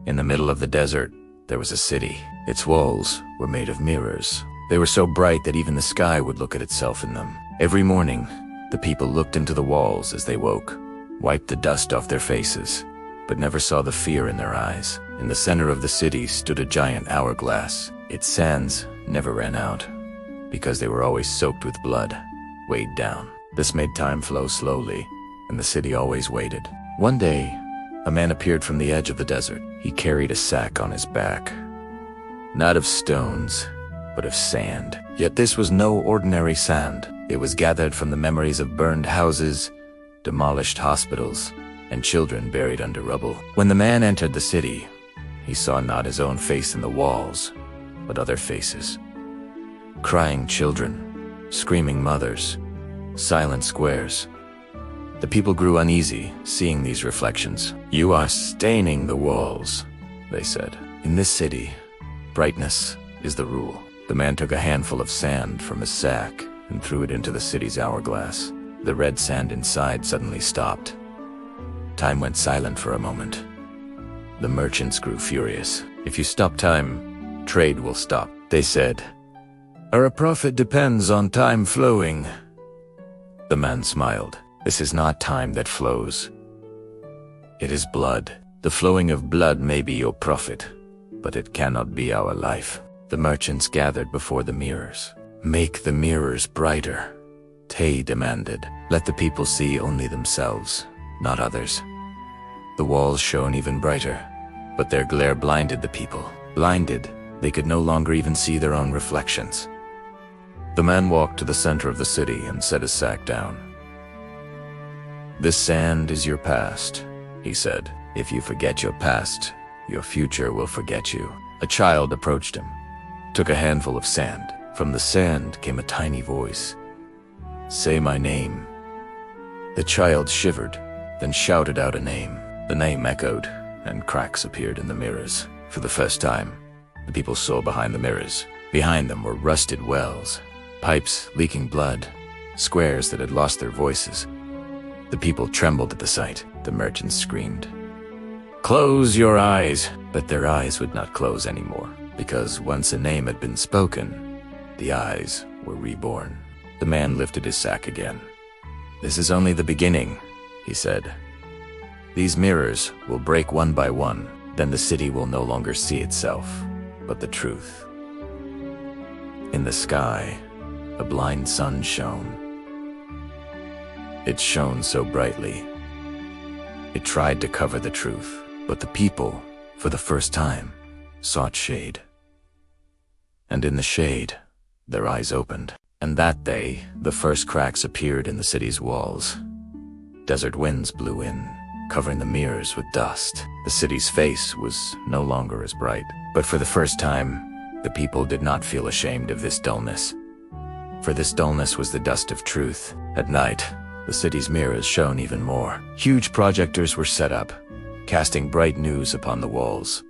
In the middle of the desert, there was a city. Its walls were made of mirrors. They were so bright that even the sky would look at itself in them. Every morning, the people looked into the walls as they woke, wiped the dust off their faces, but never saw the fear in their eyes. In the center of the city stood a giant hourglass. Its sands never ran out, because they were always soaked with blood, weighed down. This made time flow slowly, and the city always waited. One day, a man appeared from the edge of the desert. He carried a sack on his back, not of stones, but of sand. Yet this was no ordinary sand. It was gathered from the memories of burned houses, demolished hospitals, and children buried under rubble. When the man entered the city, he saw not his own face in the walls, but other faces. Crying children, screaming mothers, silent squares. The people grew uneasy, seeing these reflections. "You are staining the walls," they said. "In this city, brightness is the rule." The man took a handful of sand from his sack and threw it into the city's hourglass. The red sand inside suddenly stopped. Time went silent for a moment. The merchants grew furious. "If you stop time, trade will stop," they said. "Our profit depends on time flowing." The man smiled. "This is not time that flows. It is blood. The flowing of blood may be your profit, but it cannot be our life." The merchants gathered before the mirrors. "Make the mirrors brighter," Tay demanded. "Let the people see only themselves, not others." The walls shone even brighter, but their glare blinded the people. Blinded, they could no longer even see their own reflections. The man walked to the center of the city and set his sack down. "This sand is your past," he said. "If you forget your past, your future will forget you." A child approached him, took a handful of sand. From the sand came a tiny voice. "Say my name." The child shivered, then shouted out a name. The name echoed, and cracks appeared in the mirrors. For the first time, the people saw behind the mirrors. Behind them were rusted wells, pipes leaking blood, squares that had lost their voices. The people trembled at the sight. The merchants screamed, "Close your eyes!" But their eyes would not close anymore, because once a name had been spoken, the eyes were reborn. The man lifted his sack again. "This is only the beginning," he said. "These mirrors will break one by one. Then the city will no longer see itself, but the truth." In the sky, a blind sun shone. It shone so brightly. It tried to cover the truth, but the people, for the first time, sought shade. And in the shade, their eyes opened. And that day, the first cracks appeared in the city's walls. Desert winds blew in, covering the mirrors with dust. The city's face was no longer as bright. But for the first time, the people did not feel ashamed of this dullness. For this dullness was the dust of truth. At night, the city's mirrors shone even more. Huge projectors were set up, casting bright news upon the walls.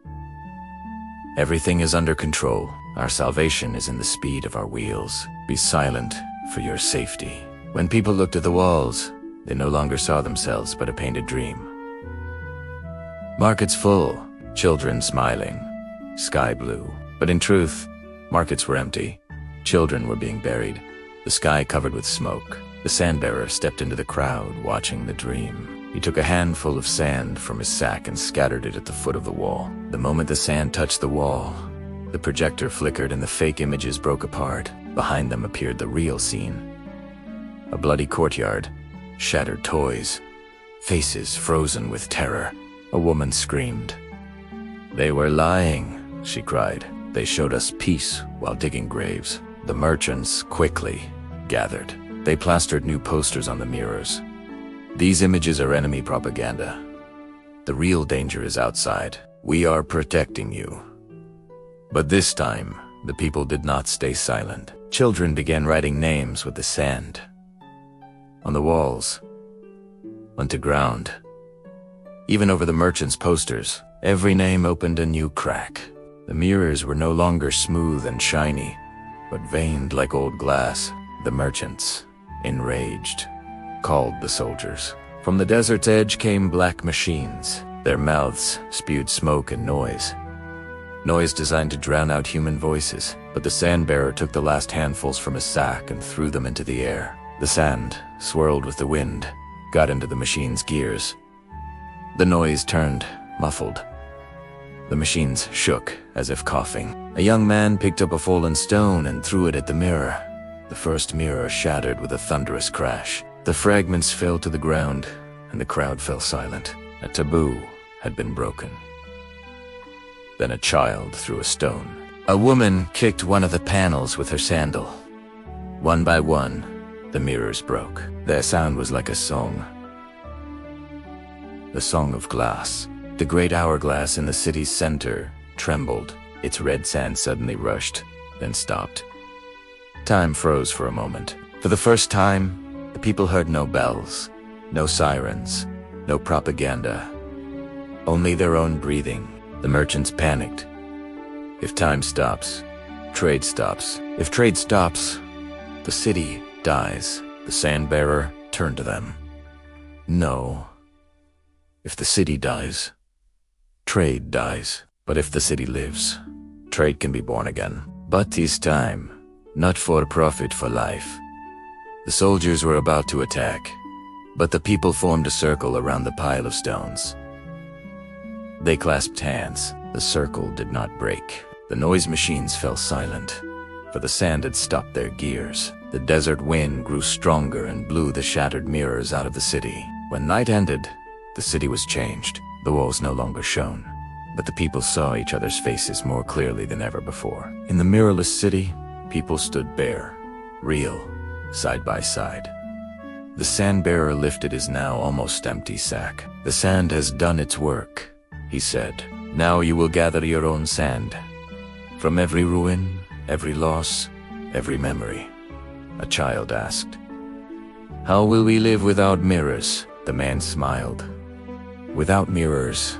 "Everything is under control. Our salvation is in the speed of our wheels. Be silent for your safety." When people looked at the walls, they no longer saw themselves but a painted dream. Markets full, children smiling, sky blue. But in truth, markets were empty. Children were being buried, the sky covered with smoke. The sand-bearer stepped into the crowd, watching the dream. He took a handful of sand from his sack and scattered it at the foot of the wall. The moment the sand touched the wall, the projector flickered and the fake images broke apart. Behind them appeared the real scene. A bloody courtyard, shattered toys, faces frozen with terror. A woman screamed. "They were lying," she cried. "They showed us peace while digging graves." The merchants quickly gathered. They plastered new posters on the mirrors. "These images are enemy propaganda. The real danger is outside. We are protecting you." But this time, the people did not stay silent. Children began writing names with the sand. On the walls, onto ground. Even over the merchants' posters, every name opened a new crack. The mirrors were no longer smooth and shiny, but veined like old glass. The merchants, enraged, called the soldiers. From the desert's edge came black machines. Their mouths spewed smoke and noise. Noise designed to drown out human voices, but the sand-bearer took the last handfuls from his sack and threw them into the air. The sand, swirled with the wind, got into the machine's gears. The noise turned, muffled. The machines shook, as if coughing. A young man picked up a fallen stone and threw it at the mirror. The first mirror shattered with a thunderous crash. The fragments fell to the ground, and the crowd fell silent. A taboo had been broken. Then a child threw a stone. A woman kicked one of the panels with her sandal. One by one, the mirrors broke. Their sound was like a song. The song of glass. The great hourglass in the city's center trembled. Its red sand suddenly rushed, then stopped. Time froze for a moment. For the first time, the people heard no bells, no sirens, no propaganda. Only their own breathing. The merchants panicked. If time stops, trade stops. If trade stops, the city dies. The sand-bearer turned to them. No. If the city dies, trade dies. But if the city lives, trade can be born again. But 'tis time, not for profit, for life. The soldiers were about to attack, but the people formed a circle around the pile of stones. They clasped hands. The circle did not break. The noise machines fell silent, for the sand had stopped their gears. The desert wind grew stronger and blew the shattered mirrors out of the city. When night ended, the city was changed. The walls no longer shone, but the people saw each other's faces more clearly than ever before. In the mirrorless city, people stood bare, real, side by side. The sand-bearer lifted his now almost empty sack. "The sand has done its work," he said. "Now you will gather your own sand. From every ruin, every loss, every memory." A child asked. "How will we live without mirrors?" The man smiled. "Without mirrors,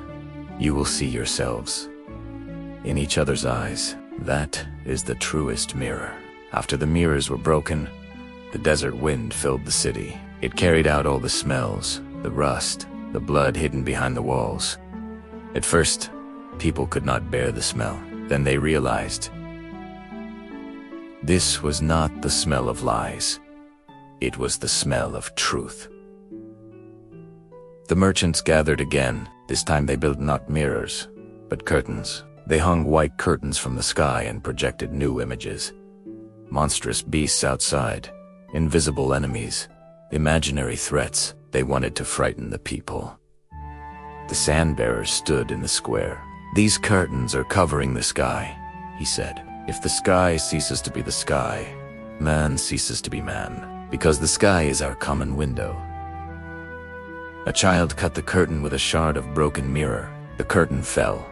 you will see yourselves in each other's eyes. That is the truest mirror." After the mirrors were broken, the desert wind filled the city. It carried out all the smells, the rust, the blood hidden behind the walls. At first, people could not bear the smell. Then they realized this was not the smell of lies. It was the smell of truth. The merchants gathered again. This time they built not mirrors, but curtains. They hung white curtains from the sky and projected new images. Monstrous beasts outside, invisible enemies, imaginary threats. They wanted to frighten the people. The sand-bearer stood in the square. "These curtains are covering the sky," he said. "If the sky ceases to be the sky, man ceases to be man, because the sky is our common window." A child cut the curtain with a shard of broken mirror. The curtain fell,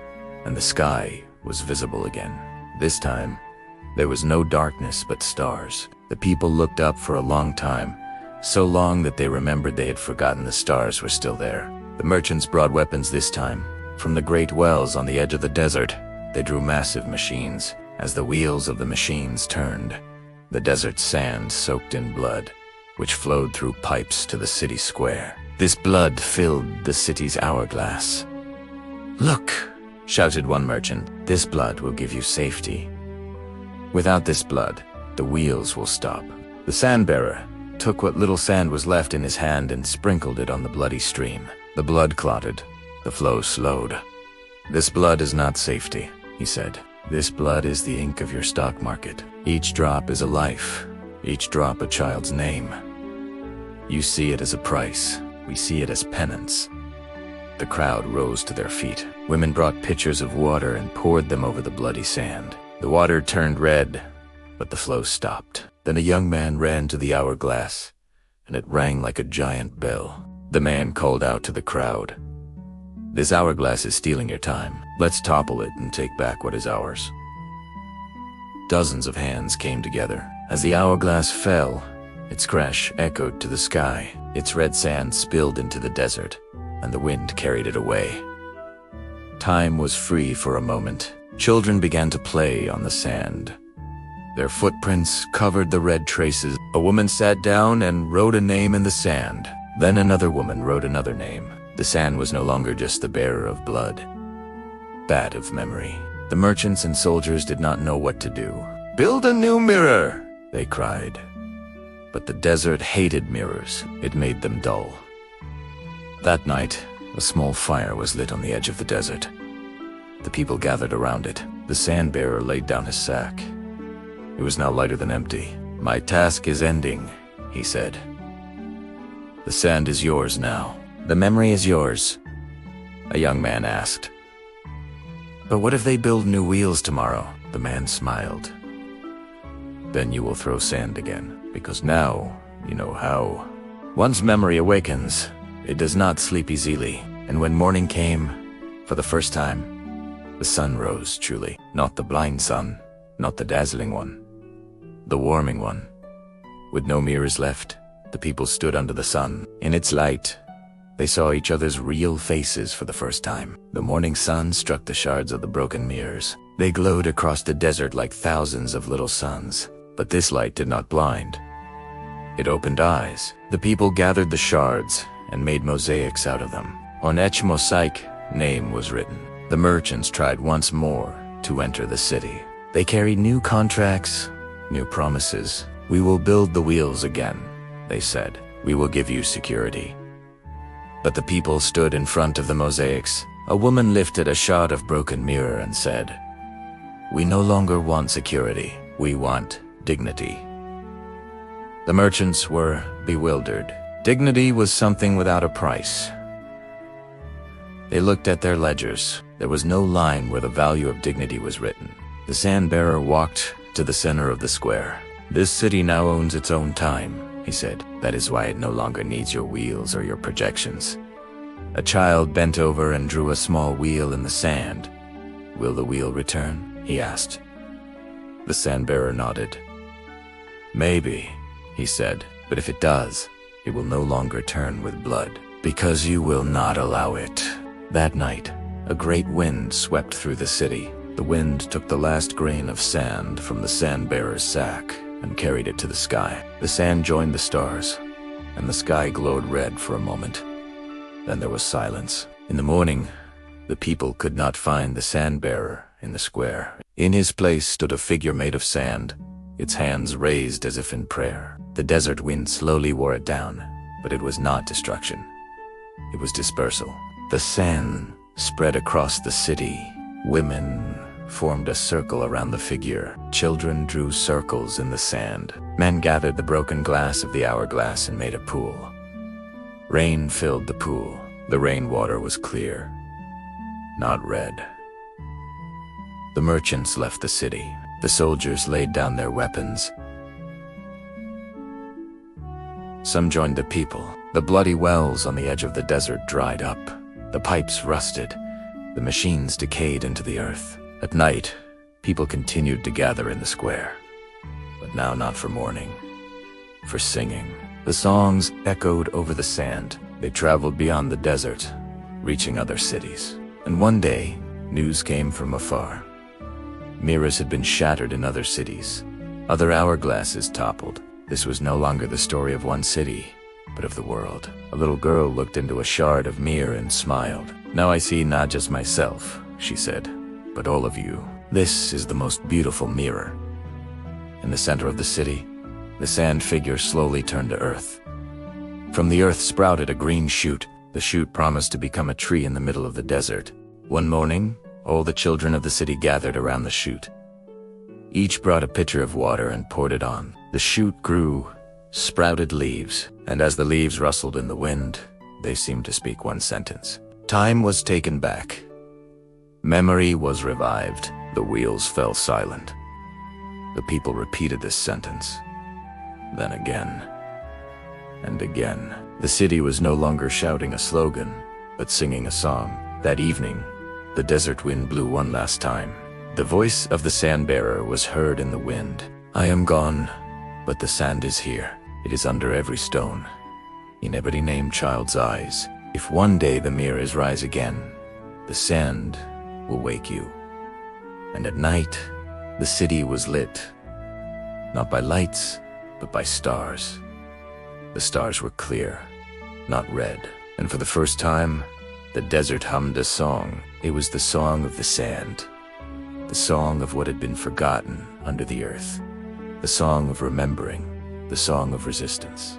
and the sky was visible again. This time, there was no darkness but stars. The people looked up for a long time, so long that they remembered they had forgotten the stars were still there. The merchants brought weapons this time. From the great wells on the edge of the desert, they drew massive machines. As the wheels of the machines turned, the desert sand soaked in blood, which flowed through pipes to the city square. This blood filled the city's hourglass. "Look," shouted one merchant, "this blood will give you safety. Without this blood, the wheels will stop." The sand-bearer took what little sand was left in his hand and sprinkled it on the bloody stream. The blood clotted. The flow slowed. "This blood is not safety," he said. "This blood is the ink of your stock market. Each drop is a life, each drop a child's name. You see it as a price, we see it as penance." The crowd rose to their feet. Women brought pitchers of water and poured them over the bloody sand. The water turned red, but the flow stopped. Then a young man ran to the hourglass, and it rang like a giant bell. The man called out to the crowd, "This hourglass is stealing your time. Let's topple it and take back what is ours." Dozens of hands came together. As the hourglass fell, its crash echoed to the sky. Its red sand spilled into the desert, and the wind carried it away. Time was free for a moment. Children began to play on the sand. Their footprints covered the red traces. A woman sat down and wrote a name in the sand. Then another woman wrote another name. The sand was no longer just the bearer of blood, but of memory. The merchants and soldiers did not know what to do. "Build a new mirror," they cried. But the desert hated mirrors. It made them dull. That night, a small fire was lit on the edge of the desert. The people gathered around it. The sand bearer laid down his sack. It was now lighter than empty. "My task is ending," he said. "The sand is yours now. The memory is yours," a young man asked. "But what if they build new wheels tomorrow?" The man smiled. "Then you will throw sand again, because now you know how. Once memory awakens, it does not sleep easily." And when morning came, for the first time, the sun rose truly. Not the blind sun, not the dazzling one, the warming one. With no mirrors left, the people stood under the sun. In its light, they saw each other's real faces for the first time. The morning sun struck the shards of the broken mirrors. They glowed across the desert like thousands of little suns. But this light did not blind. It opened eyes. The people gathered the shards and made mosaics out of them. On each mosaic, name was written. The merchants tried once more to enter the city. They carried new contracts, new promises. "We will build the wheels again," they said. "We will give you security." But the people stood in front of the mosaics. A woman lifted a shard of broken mirror and said, "We no longer want security. We want dignity." The merchants were bewildered. Dignity was something without a price. They looked at their ledgers. There was no line where the value of dignity was written. The sand bearer walked to the center of the square. "This city now owns its own time," he said. "That is why it no longer needs your wheels or your projections." A child bent over and drew a small wheel in the sand. "Will the wheel return?" he asked. The sand bearer nodded. "Maybe," he said, "but if it does, it will no longer turn with blood, because you will not allow it." That night, a great wind swept through the city. The wind took the last grain of sand from the sand bearer's sack and carried it to the sky. The sand joined the stars, and the sky glowed red for a moment. Then there was silence. In the morning, the people could not find the sand bearer in the square. In his place stood a figure made of sand, its hands raised as if in prayer. The desert wind slowly wore it down, but it was not destruction. It was dispersal. The sand spread across the city. Women formed a circle around the figure. Children drew circles in the sand. Men gathered the broken glass of the hourglass and made a pool. Rain filled the pool. The rainwater was clear, not red. The merchants left the city. The soldiers laid down their weapons. Some joined the people. The bloody wells on the edge of the desert dried up. The pipes rusted. The machines decayed into the earth. At night, people continued to gather in the square. But now not for mourning, for singing. The songs echoed over the sand. They traveled beyond the desert, reaching other cities. And one day, news came from afar. Mirrors had been shattered in other cities. Other hourglasses toppled. This was no longer the story of one city, but of the world. A little girl looked into a shard of mirror and smiled. "Now I see not just myself," she said, "but all of you. This is the most beautiful mirror." In the center of the city, the sand figure slowly turned to earth. From the earth sprouted a green shoot. The shoot promised to become a tree in the middle of the desert. One morning, all the children of the city gathered around the shoot. Each brought a pitcher of water and poured it on. The shoot grew, sprouted leaves, and as the leaves rustled in the wind, they seemed to speak one sentence. Time was taken back. Memory was revived. The wheels fell silent. The people repeated this sentence. Then again, and again. The city was no longer shouting a slogan, but singing a song. That evening, the desert wind blew one last time. The voice of the sand-bearer was heard in the wind. "I am gone, but the sand is here. It is under every stone, in every named child's eyes. If one day the mirrors rise again, the sand will wake you." And at night, the city was lit, not by lights, but by stars. The stars were clear, not red, And for the first time, the desert hummed a song. It was the song of the sand, the song of what had been forgotten under the earth, the song of remembering, the song of resistance.